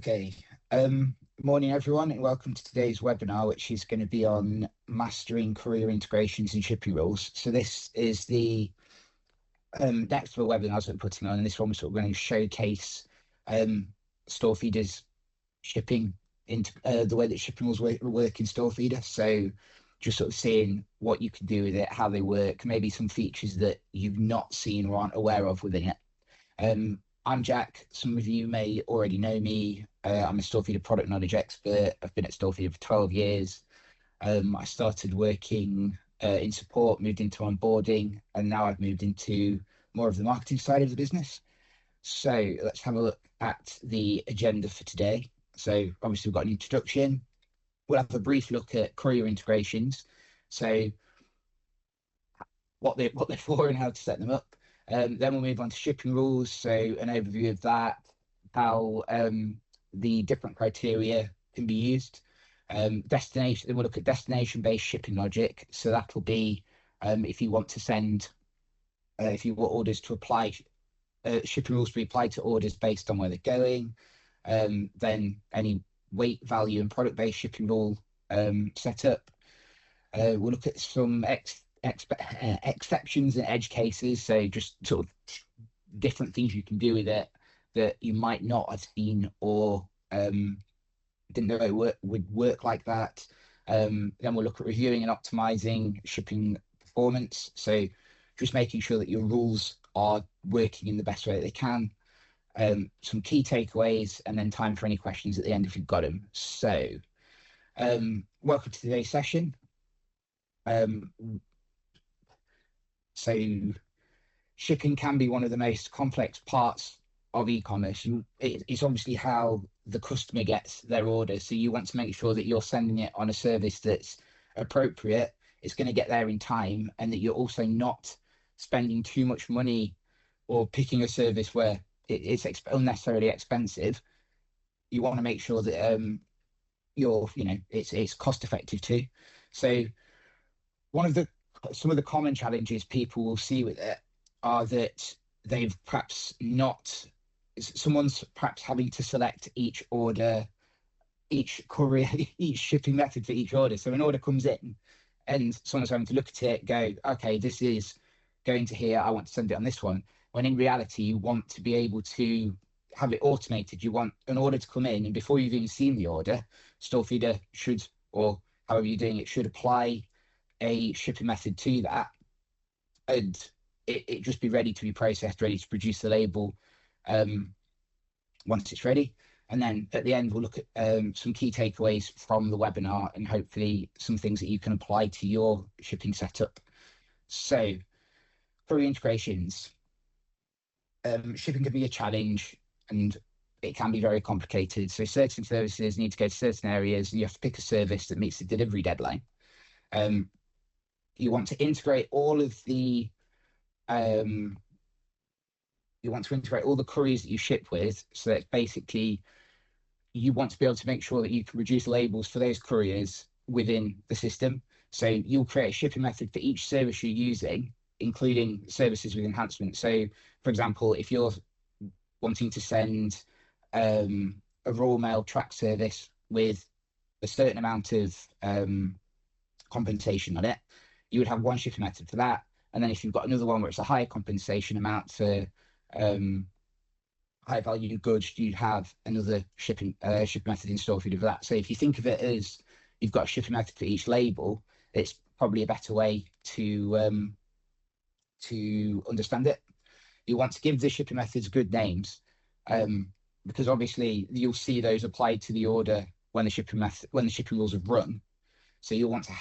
Okay. Morning, everyone, and welcome to today's webinar, which is going to be on mastering courier integrations and shipping rules. So this is the next of the webinars we're putting on, and this one we're sort of going to showcase StoreFeeder's shipping into the way that shipping rules work in StoreFeeder. So just sort of seeing what you can do with it, how they work, maybe some features that you've not seen or aren't aware of within it. I'm Jack. Some of you may already know me. I'm a StoreFeeder product knowledge expert. I've been at StoreFeeder for 12 years. I started working in support, moved into onboarding, and now I've moved into more of the marketing side of the business. So let's have a look at the agenda for today. So obviously we've got an introduction. We'll have a brief look at courier integrations. So what they're for and how to set them up. Then we'll move on to shipping rules. So an overview of that, how the different criteria can be used. Destination, then we'll look at destination-based shipping logic. So that'll be if you want to send, if you want orders to apply, shipping rules to be applied to orders based on where they're going. Then any weight, value, and product-based shipping rule setup. We'll look at some exceptions and edge cases, so just sort of different things you can do with it that you might not have seen or didn't know it would work like that. Then we'll look at reviewing and optimizing shipping performance, so just making sure that your rules are working in the best way that they can. Some key takeaways, and then time for any questions at the end if you've got them. So welcome to today's session. So shipping can be one of the most complex parts of e-commerce. It's obviously how the customer gets their order. So you want to make sure that you're sending it on a service that's appropriate, it's going to get there in time, and that you're also not spending too much money or picking a service where it's unnecessarily expensive. You want to make sure that it's cost effective too. So some of the common challenges people will see with it are that someone's perhaps having to select each order, each courier, each shipping method for each order. So an order comes in and someone's having to look at it, go, okay, this is going to here, I want to send it on this one. When in reality, you want to be able to have it automated. You want an order to come in, and before you've even seen the order, StoreFeeder should, or however you're doing it, should apply a shipping method to that, and it just be ready to be processed, ready to produce the label once it's ready. And then at the end, we'll look at some key takeaways from the webinar and hopefully some things that you can apply to your shipping setup. So courier integrations. Shipping can be a challenge and it can be very complicated. So certain services need to go to certain areas and you have to pick a service that meets the delivery deadline. You want to integrate all of the couriers that you ship with. So that's basically, you want to be able to make sure that you can produce labels for those couriers within the system. So you'll create a shipping method for each service you're using, including services with enhancements. So for example, if you're wanting to send a raw mail track service with a certain amount of compensation on it, you would have one shipping method for that. And then if you've got another one where it's a higher compensation amount for high value goods, you'd have another shipping method in StoreFeeder for that. So if you think of it as you've got a shipping method for each label, it's probably a better way to understand it. You want to give the shipping methods good names, because obviously you'll see those applied to the order when the shipping rules have run. So you want to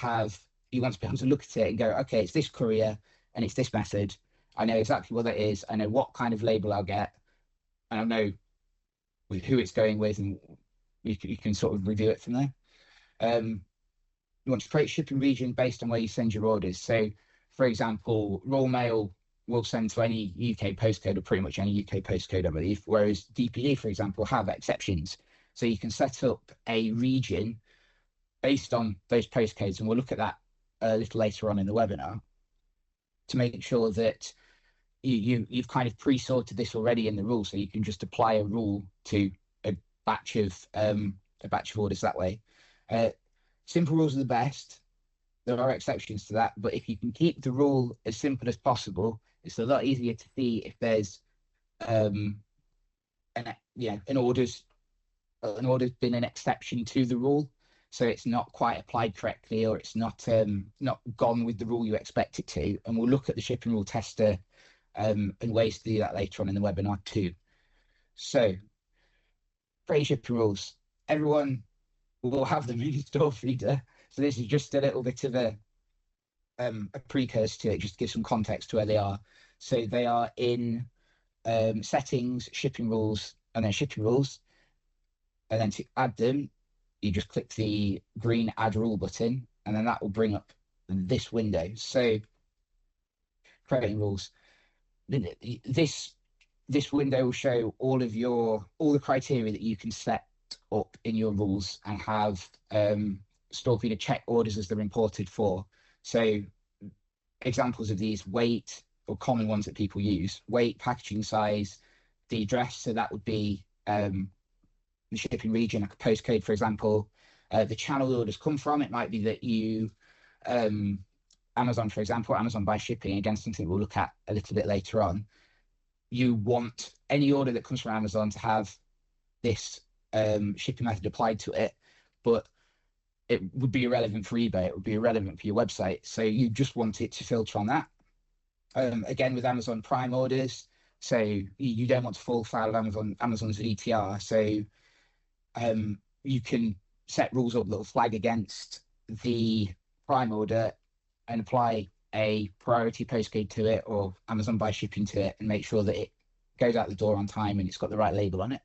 be able to look at it and go, okay, it's this courier and it's this method. I know exactly what that is. I know what kind of label I'll get, and I know with who it's going with, and you can sort of review it from there. You want to create shipping region based on where you send your orders. So, for example, raw mail will send to any UK postcode, or pretty much any UK postcode, I believe, whereas DPD, for example, have exceptions. So you can set up a region based on those postcodes, and we'll look at that a little later on in the webinar, to make sure that you've kind of pre-sorted this already in the rule, so you can just apply a rule to batch of orders that way. Simple rules are the best. There are exceptions to that, but if you can keep the rule as simple as possible, it's a lot easier to see if there's an order's been an exception to the rule, so it's not quite applied correctly, or it's not gone with the rule you expect it to. And we'll look at the shipping rule tester and ways to do that later on in the webinar too. So, create shipping rules. Everyone will have them in StoreFeeder. So this is just a little bit of a precursor to it, just to give some context to where they are. So they are in settings, shipping rules, and then shipping rules. And then to add them, you just click the green add rule button, and then that will bring up this window. So creating rules. This window will show all the criteria that you can set up in your rules and have StoreFeeder check orders as they're imported for. So examples of these: weight, or common ones that people use: weight, packaging size, the address. So that would be the shipping region, like a postcode, for example. The channel orders come from. It might be that you Amazon, for example, Amazon by shipping, again, something we'll look at a little bit later on. You want any order that comes from Amazon to have this shipping method applied to it, but it would be irrelevant for eBay. It would be irrelevant for your website. So you just want it to filter on that. Again, with Amazon Prime orders, so you don't want to fall foul of Amazon's ETR. So you can set rules up that will flag against the Prime order and apply a priority postcode to it, or Amazon by shipping to it, and make sure that it goes out the door on time and it's got the right label on it.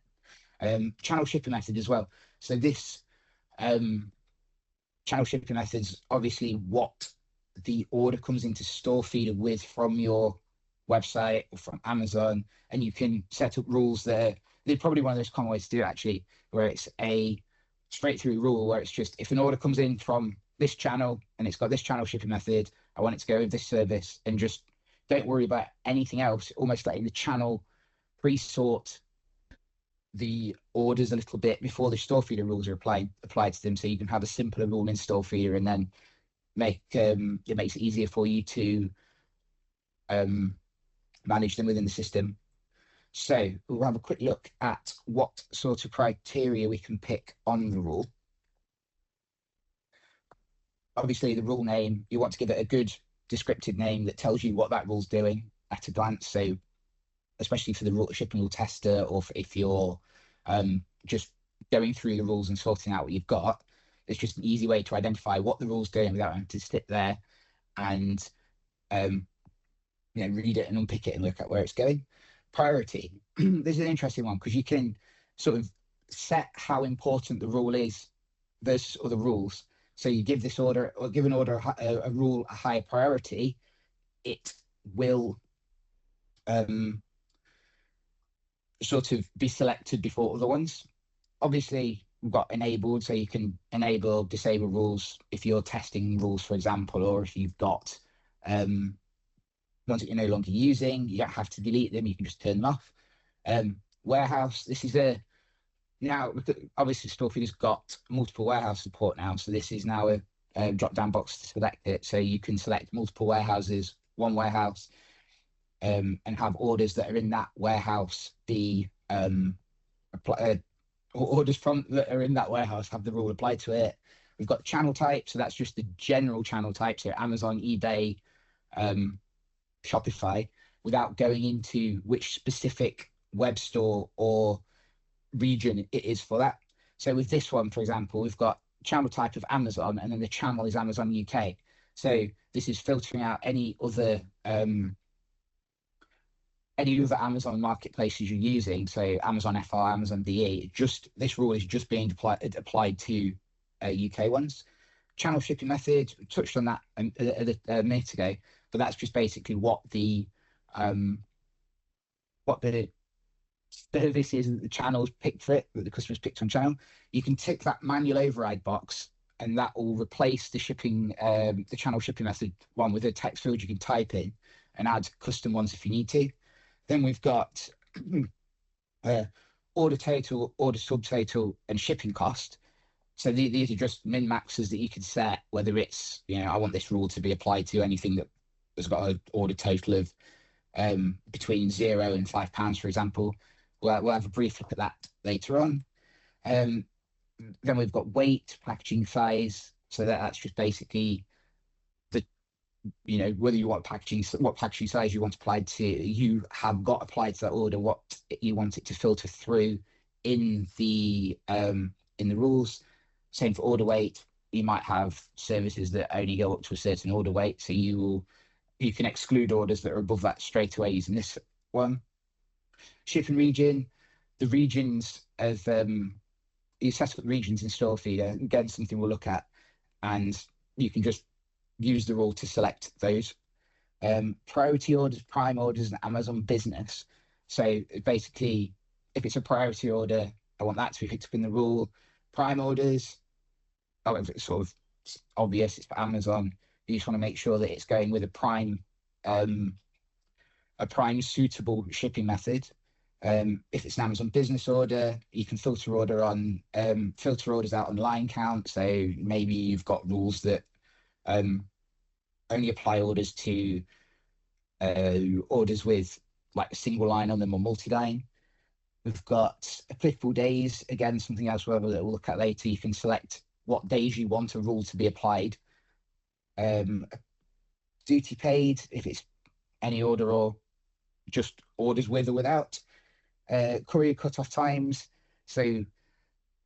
Channel shipping method as well. So this channel shipping method is obviously what the order comes into StoreFeeder with from your website or from Amazon, and you can set up rules there. They're probably one of those common ways to do it, actually, where it's a straight through rule where it's just, if an order comes in from this channel and it's got this channel shipping method, I want it to go with this service, and just don't worry about anything else, almost letting the channel pre-sort the orders a little bit before the StoreFeeder rules are applied to them, so you can have a simpler rule in StoreFeeder, and then it makes it easier for you to manage them within the system. So we'll have a quick look at what sort of criteria we can pick on the rule. Obviously, the rule name, you want to give it a good descriptive name that tells you what that rule's doing at a glance. So especially for the shipping rule tester, or if you're just going through the rules and sorting out what you've got, it's just an easy way to identify what the rule's doing without having to sit there and read it and unpick it and look at where it's going. Priority. This is an interesting one, because you can sort of set how important the rule is versus other rules. So you give this order, or give an order a rule a higher priority, it will sort of be selected before other ones. Obviously, we've got enabled, so you can enable, disable rules if you're testing rules, for example, or if you've got ones that you're no longer using. You don't have to delete them, you can just turn them off. Warehouse, this is now obviously StoreFeeder's got multiple warehouse support now, so this is now a drop down box to select it, so you can select multiple warehouses, one warehouse, and have orders that are in that warehouse be orders from that are in that warehouse have the rule applied to it. We've got channel type, so that's just the general channel type, so Amazon, eBay, Shopify, without going into which specific web store or region it is for that. So with this one, for example, we've got channel type of Amazon, and then the channel is Amazon UK. So this is filtering out any other Amazon marketplaces you're using, so Amazon FR, Amazon DE. Just this rule is just being applied to UK ones. Channel shipping method, we touched on that a minute ago, but that's just basically what the service is that the channel's picked for it, that the customer's picked on channel. You can tick that manual override box, and that will replace the channel shipping method one with a text field you can type in and add custom ones if you need to. Then we've got order total, order subtotal, and shipping cost. So these are just min maxes that you can set, whether it's, I want this rule to be applied to anything that has got an order total of between £0 and £5, for example. We'll have a brief look at that later on. Then we've got weight, packaging size. So that's just basically whether you want what packaging size you want applied to, you have got applied to that order, what you want it to filter through in the rules. Same for order weight. You might have services that only go up to a certain order weight, so you can exclude orders that are above that straight away using this one. Shipping region, the regions of you set up regions in StoreFeeder. Again, something we'll look at, and you can just use the rule to select those. Priority orders, prime orders, and Amazon Business. So basically, if it's a priority order, I want that to be picked up in the rule. Prime orders, it's sort of obvious, it's for Amazon. You just want to make sure that it's going with a prime suitable shipping method. If it's an Amazon Business order, you can filter orders out on line count. So maybe you've got rules that only apply orders to orders with like a single line on them or multi-line. We've got applicable days, again, something else that we'll look at later. You can select what days you want a rule to be applied. Duty paid, if it's any order or just orders with or without. Courier cut-off times. So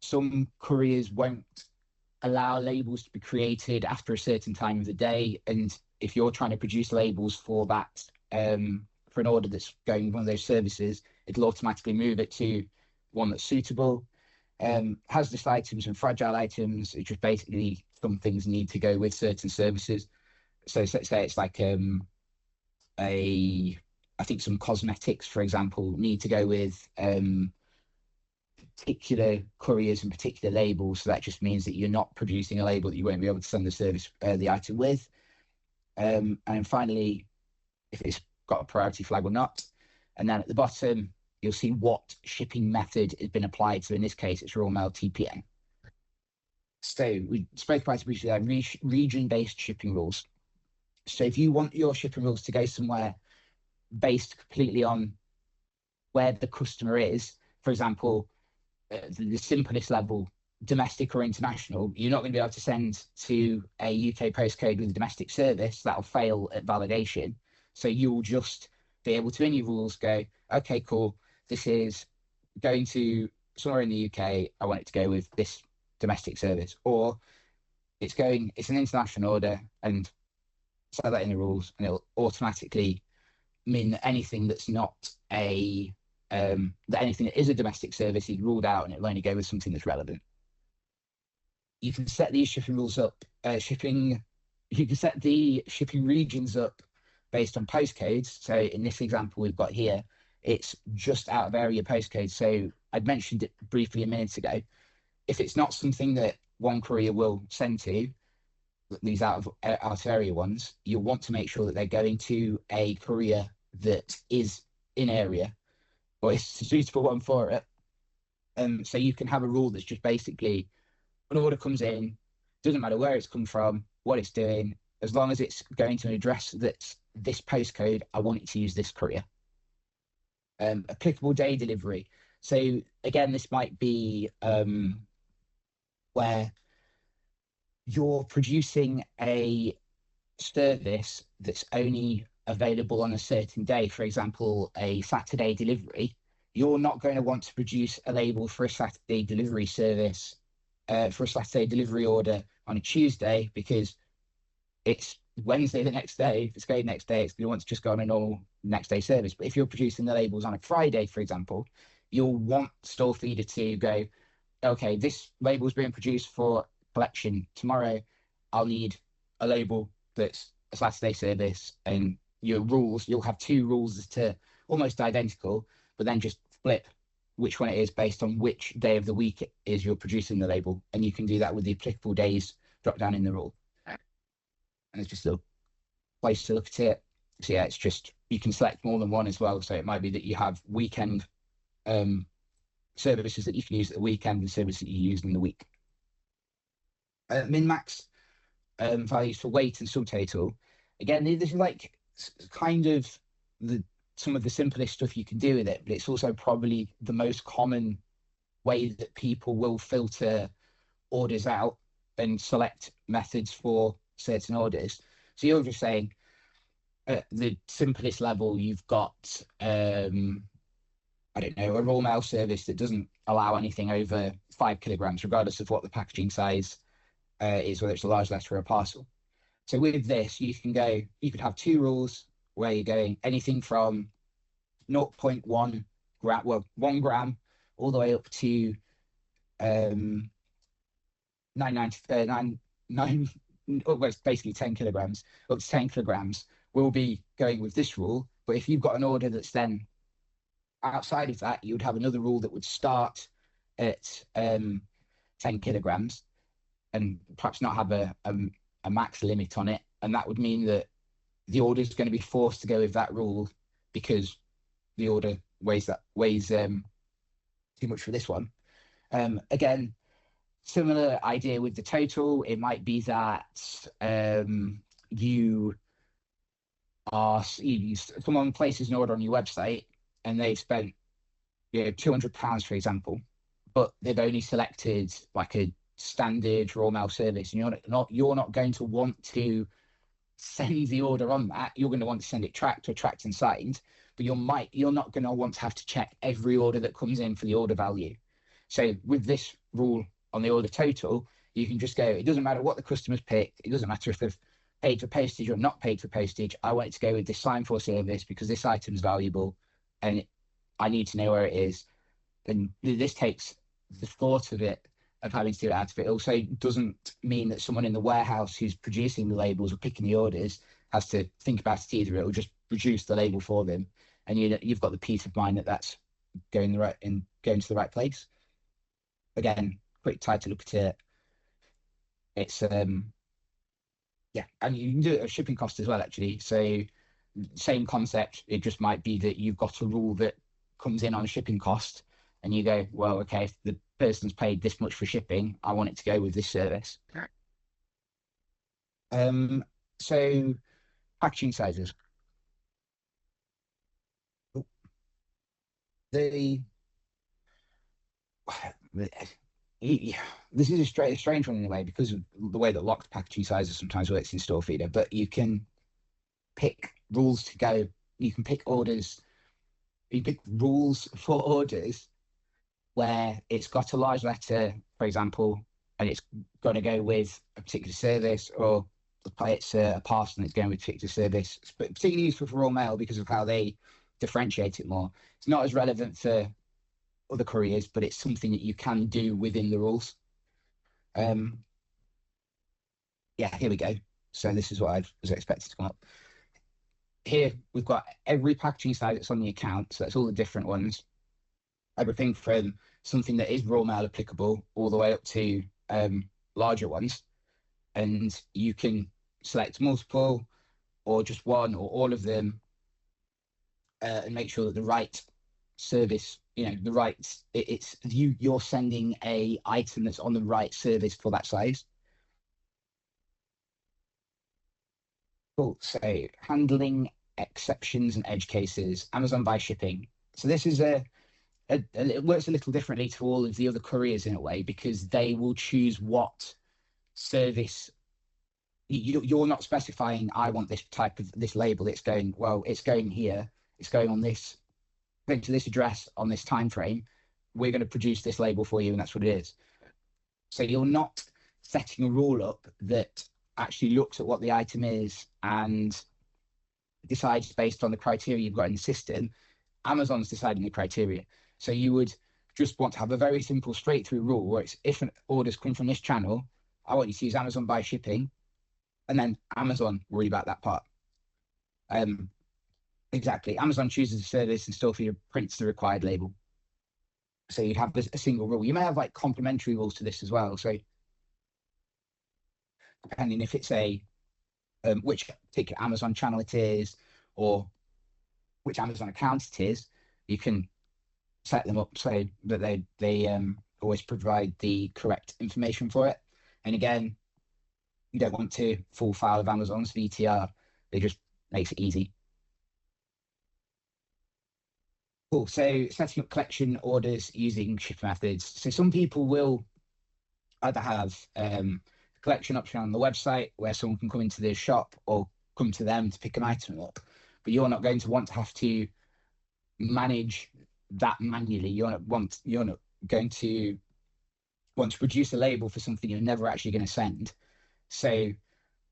some couriers won't allow labels to be created after a certain time of the day, and if you're trying to produce labels for that for an order that's going with one of those services, it'll automatically move it to one that's suitable. Hazardous items and fragile items, it's just basically some things need to go with certain services. So say it's like I think some cosmetics, for example, need to go with particular couriers and particular labels. So that just means that you're not producing a label that you won't be able to send the item with. And then finally, if it's got a priority flag or not. And then at the bottom, you'll see what shipping method has been applied. So in this case, it's raw mail TPN. So we spoke about it briefly there, region-based shipping rules. So if you want your shipping rules to go somewhere based completely on where the customer is, for example, the simplest level, domestic or international, you're not going to be able to send to a UK postcode with a domestic service. That'll fail at validation. So you'll just be able to, in your rules, go, okay, cool, this is going to somewhere in the UK, I want it to go with this domestic service. Or it's an international order, and set that in the rules, and it'll automatically mean that anything that's not that anything that is a domestic service is ruled out, and it'll only go with something that's relevant. You can set these shipping rules up, you can set the shipping regions up based on postcodes. So in this example we've got here, it's just out of area postcode. So I'd mentioned it briefly a minute ago. If it's not something that one courier will send to, these out of area ones, you'll want to make sure that they're going to a courier that is in area, or it's a suitable one for it. So you can have a rule that's just basically, an order comes in, doesn't matter where it's come from, what it's doing, as long as it's going to an address that's this postcode, I want it to use this courier. Applicable day delivery. So again, this might be where you're producing a service that's only available on a certain day. For example, a Saturday delivery. You're not going to want to produce a label for a Saturday delivery service, for a Saturday delivery order on a Tuesday, because it's Wednesday the next day. If it's going next day, it's going to want to just go on a normal next day service. But if you're producing the labels on a Friday, for example, you'll want StoreFeeder to go, okay, this label's being produced for collection tomorrow. I'll need a label that's a Saturday service, and you'll have two rules as to almost identical, but then just flip which one it is based on which day of the week it is you're producing the label. And you can do that with the applicable days drop down in the rule. And it's just a place to look at it. So yeah, it's just, you can select more than one as well. So it might be that you have weekend services that you can use at the weekend and services that you use in the week. Min-max values for weight and subtotal. Again, this is like kind of some of the simplest stuff you can do with it, but it's also probably the most common way that people will filter orders out and select methods for certain orders. So you're just saying at the simplest level, you've got, I don't know, a raw mail service that doesn't allow anything over 5 kilograms, regardless of what the packaging size is, whether it's a large letter or a parcel. So with this, you could have 2 rules where you're going anything from 0.1 gram, 1 gram, all the way up to 9, well, it's basically 10 kilograms, up to 10 kilograms, will be going with this rule. But if you've got an order that's then outside of that, you would have another rule that would start at 10 kilograms and perhaps not have a max limit on it. And that would mean that the order is going to be forced to go with that rule because the order weighs too much for this one. Again, similar idea with the total. It might be that someone places an order on your website and they've spent £200, for example, but they've only selected like a standard raw mail service, and you're not going to want to send the order on that. You're going to want to send it tracked or tracked and signed, but you're not going to want to have to check every order that comes in for the order value. So with this rule on the order total, you can just go, it doesn't matter what the customer's picked, it doesn't matter if they've paid for postage or not paid for postage, I want it to go with this sign for service because this item's valuable and I need to know where it is. And this takes the thought of having to do it out of it. Also doesn't mean that someone in the warehouse who's producing the labels or picking the orders has to think about it either. It'll just produce the label for them, and you've got the peace of mind that that's going to the right place. Again, quick try to look at it. It's and you can do it at shipping cost as well, actually. So same concept. It just might be that you've got a rule that comes in on shipping cost, and you go, well, okay, if the person's paid this much for shipping, I want it to go with this service. So packaging sizes. This is a strange one in a way because of the way that locked packaging sizes sometimes works in StoreFeeder, but you can pick rules to go. You can pick orders. You pick rules for orders where it's got a large letter, for example, and it's going to go with a particular service, or it's a parcel and it's going with a particular service. But particularly useful for raw mail because of how they differentiate it more. It's not as relevant for other couriers, but it's something that you can do within the rules. Here we go. So this is what I was expected to come up. Here we've got every packaging size that's on the account, so that's all the different ones. Everything from something that is raw mail applicable all the way up to larger ones. And you can select multiple or just one or all of them and make sure that the right service, you're sending a item that's on the right service for that size. Cool. So handling exceptions and edge cases, Amazon by shipping. So this is it works a little differently to all of the other couriers in a way, because they will choose what service. You're not specifying, I want this type of this label. It's going here. It's going on this, going to this address on this time frame. We're going to produce this label for you, and that's what it is. So you're not setting a rule up that actually looks at what the item is and decides based on the criteria you've got in the system. Amazon's deciding the criteria. So you would just want to have a very simple straight through rule where it's, if an order's come from this channel, I want you to use Amazon by shipping, and then Amazon worry about that part. Exactly. Amazon chooses a service and StoreFeeder prints the required label. So you'd have a single rule. You may have like complementary rules to this as well. So depending if it's which particular Amazon channel it is or which Amazon account it is, you can set them up so that they always provide the correct information for it. And again, you don't want to fall foul of Amazon's VTR. It just makes it easy. Cool. So setting up collection orders using shipping methods. So some people will either have a collection option on the website where someone can come into their shop or come to them to pick an item up, but you're not going to want to have to manage that manually. You're not going to want to produce a label for something you're never actually going to send. So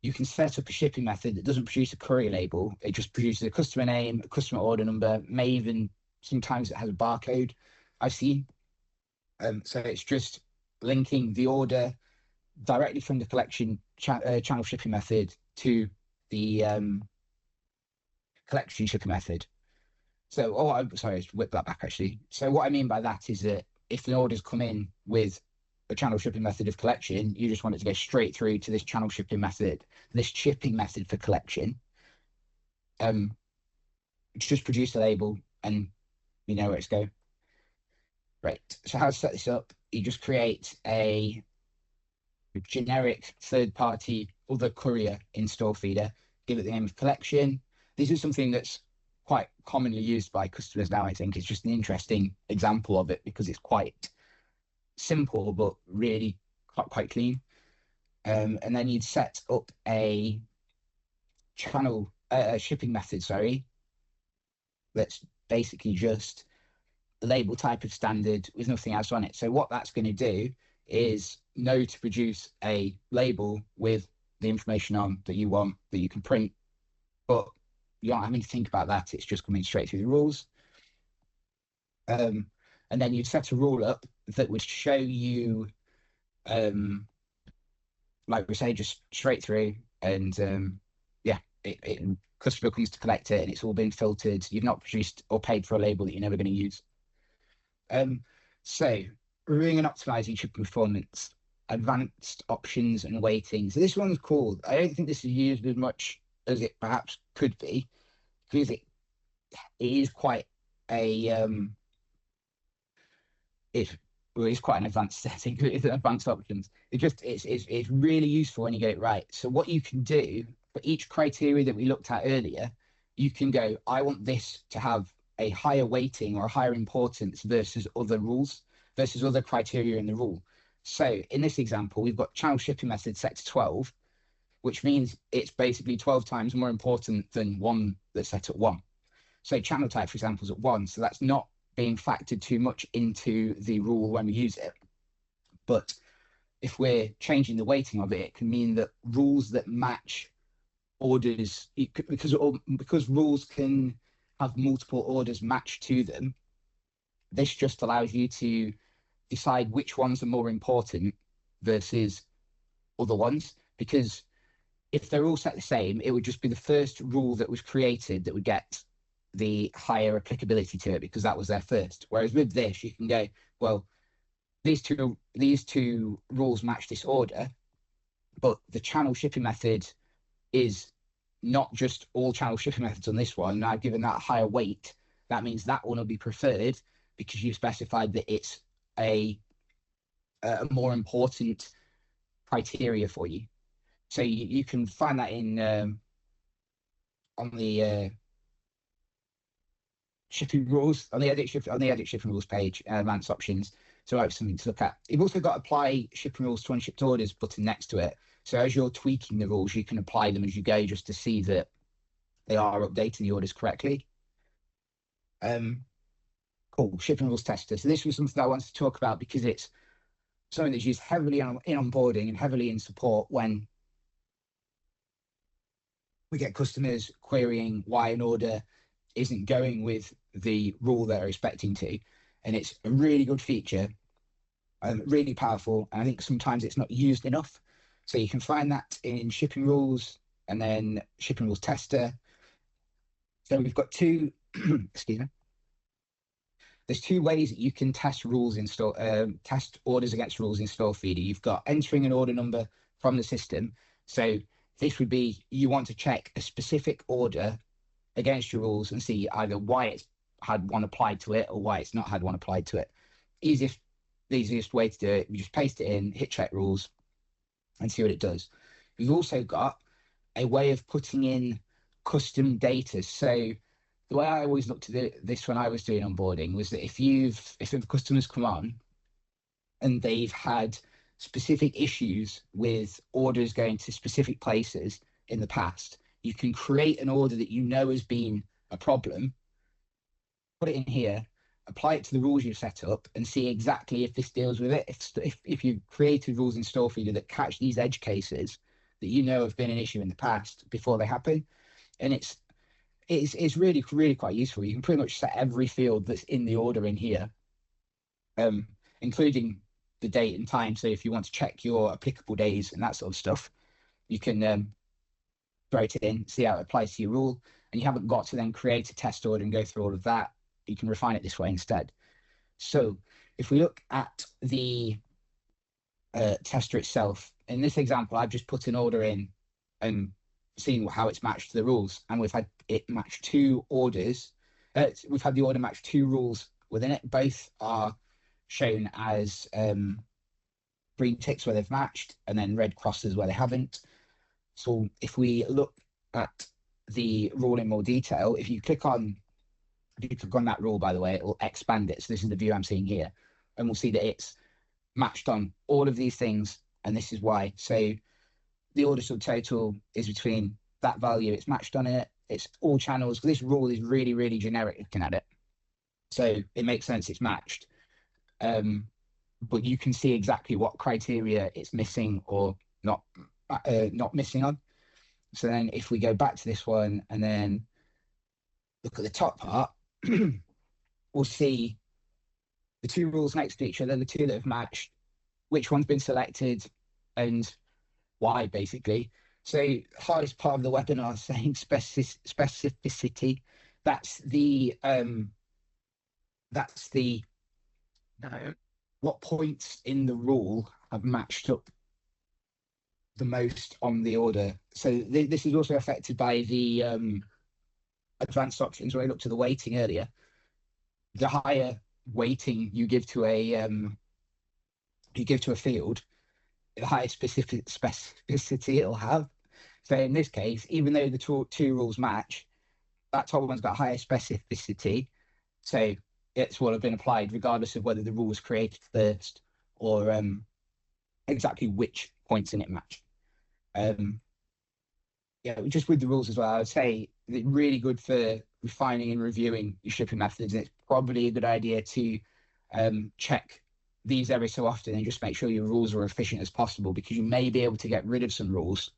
you can set up a shipping method that doesn't produce a courier label. It just produces a customer name, a customer order number, may even sometimes it has a barcode I've seen. So it's just linking the order directly from the collection channel shipping method to the collection shipping method. So, I'm sorry, let's whip that back actually. So what I mean by that is that if an order's come in with a channel shipping method of collection, you just want it to go straight through to this channel shipping method, this shipping method for collection. Just produce a label and you know where it's going. Right. So how to set this up? You just create a generic third-party other courier in StoreFeeder, give it the name of collection. This is something that's quite commonly used by customers now, I think. It's just an interesting example of it because it's quite simple, but really quite clean. And then you'd set up a channel, shipping method, sorry, that's basically just the label type of standard with nothing else on it. So what that's going to do is know to produce a label with the information on that you want, that you can print, but you don't having to think about that. It's just coming straight through the rules. And then you'd set a rule up that would show you, like we say, just straight through. And yeah, customer comes to collect it and it's all been filtered. You've not produced or paid for a label that you're never going to use. So reviewing and optimizing shipping performance, advanced options and waiting. So this one's called, I don't think this is used as much as it perhaps could be, because it is quite a it's quite an advanced setting. It's advanced options. It's really useful when you get it right. So what you can do for each criteria that we looked at earlier, you can go, I want this to have a higher weighting or a higher importance versus other rules, versus other criteria in the rule. So in this example, we've got channel shipping method set to 12, which means it's basically 12 times more important than one that's set at 1. So channel type, for example, is at 1. So that's not being factored too much into the rule when we use it. But if we're changing the weighting of it, it can mean that rules that match orders, because rules can have multiple orders matched to them, this just allows you to decide which ones are more important versus other ones. Because if they're all set the same, it would just be the first rule that was created that would get the higher applicability to it because that was their first. Whereas with this, you can go, well, these two rules match this order, but the channel shipping method is not just all channel shipping methods on this one. Now, given that higher weight, that means that one will be preferred because you've specified that it's a more important criteria for you. So you can find that in on the shipping rules, on the edit shipping rules page, advanced options. So that's something to look at. You've also got apply shipping rules to unshipped orders button next to it. So as you're tweaking the rules, you can apply them as you go just to see that they are updating the orders correctly. Cool, shipping rules tester. So this was something I wanted to talk about because it's something that's used heavily in onboarding and heavily in support when we get customers querying why an order isn't going with the rule they're expecting to. And it's a really good feature, really powerful. And I think sometimes it's not used enough. So you can find that in shipping rules and then shipping rules tester. So we've got two, excuse me. There's two ways that you can test rules in test orders against rules in StoreFeeder. You've got entering an order number from the system. So this would be, you want to check a specific order against your rules and see either why it's had one applied to it or why it's not had one applied to it. The easiest way to do it, you just paste it in, hit check rules, and see what it does. We've also got a way of putting in custom data. So the way I always looked at this when I was doing onboarding was that if a customer's come on and they've had specific issues with orders going to specific places in the past, you can create an order that you know has been a problem, put it in here, apply it to the rules you've set up, and see exactly if this deals with it. If you've created rules in StoreFeeder that catch these edge cases that you know have been an issue in the past before they happen, and it's really, really quite useful. You can pretty much set every field that's in the order in here, including the date and time. So if you want to check your applicable days and that sort of stuff, you can throw it in, see how it applies to your rule, and you haven't got to then create a test order and go through all of that. You can refine it this way instead. So if we look at the tester itself, in this example, I've just put an order in and seen how it's matched to the rules, and we've had it match two orders. We've had the order match two rules within it. Both are shown as green ticks where they've matched, and then red crosses where they haven't. So if we look at the rule in more detail, if you click on that rule, by the way, it will expand it. So this is the view I'm seeing here, and we'll see that it's matched on all of these things, and this is why. So the order subtotal is between that value, it's matched on it, it's all channels. This rule is really, really generic looking at it. So it makes sense it's matched. But you can see exactly what criteria it's missing or not missing on. So then if we go back to this one and then look at the top part, we'll see the two rules next to each other, the two that have matched, which one's been selected and why, basically. So hardest part of the webinar, saying specificity. That's the what points in the rule have matched up the most on the order. So this is also affected by the advanced options where I looked at the weighting earlier. The higher weighting you give to a field, the higher specificity it'll have. So in this case, even though the two rules match, that top one's got higher specificity. So it's what have been applied regardless of whether the rule was created first or exactly which points in it match. Yeah, just with the rules as well, I would say they're really good for refining and reviewing your shipping methods. And it's probably a good idea to check these every so often and just make sure your rules are efficient as possible, because you may be able to get rid of some rules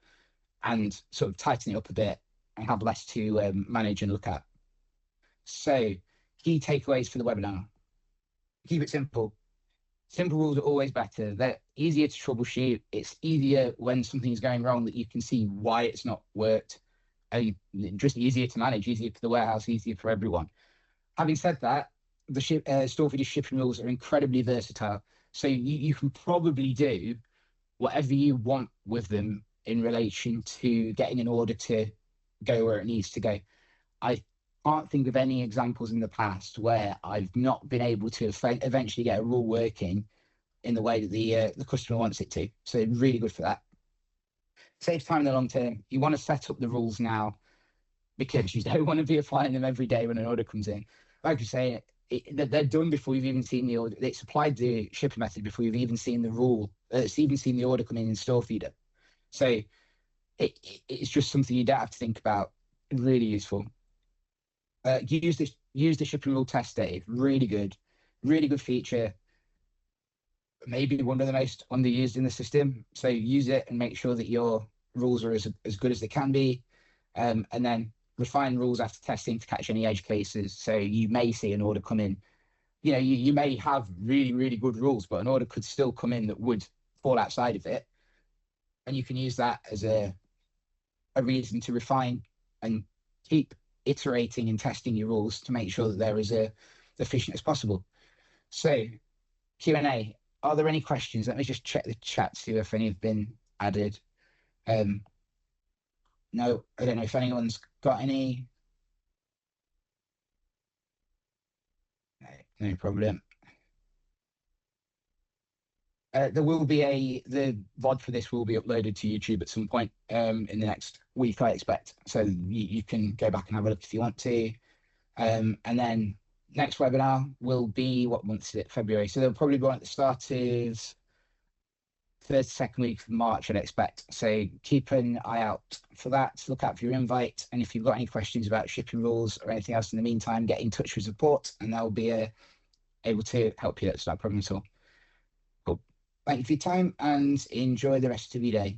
and sort of tighten it up a bit and have less to manage and look at. So key takeaways for the webinar: keep it simple. Simple rules are always better. They're easier to troubleshoot. It's easier when something's going wrong that you can see why it's not worked. Just easier to manage, easier for the warehouse, easier for everyone. Having said that, the StoreFeeder shipping rules are incredibly versatile. So you can probably do whatever you want with them in relation to getting an order to go where it needs to go. I can't think of any examples in the past where I've not been able to eventually get a rule working in the way that the customer wants it to. So really good for that. Saves time in the long term. You want to set up the rules now because you don't want to be applying them every day when an order comes in. Like I say, they're done before you've even seen the order. It's applied the shipping method before you've even seen the rule. It's even seen the order come in StoreFeeder. So it's just something you don't have to think about. Really useful. Use the shipping rule test, Dave. Really good feature. Maybe one of the most underused in the system. So use it and make sure that your rules are as good as they can be, and then refine rules after testing to catch any edge cases. So you may see an order come in. You know, you may have really, really good rules, but an order could still come in that would fall outside of it, and you can use that as a reason to refine and keep iterating and testing your rules to make sure that they're as efficient as possible. So Q&A. Are there any questions? Let me just check the chat, see if any have been added. No, I don't know if anyone's got any. No problem. There will be the VOD for this will be uploaded to YouTube at some point in the next week, I expect. So you can go back and have a look if you want to. And then next webinar will be, what month is it? February. So they'll probably be at the start of first, second week of March, I'd expect. So keep an eye out for that. Look out for your invite. And if you've got any questions about shipping rules or anything else in the meantime, get in touch with support and they'll be able to help you. That's not a problem at all. Cool. Thank you for your time and enjoy the rest of your day.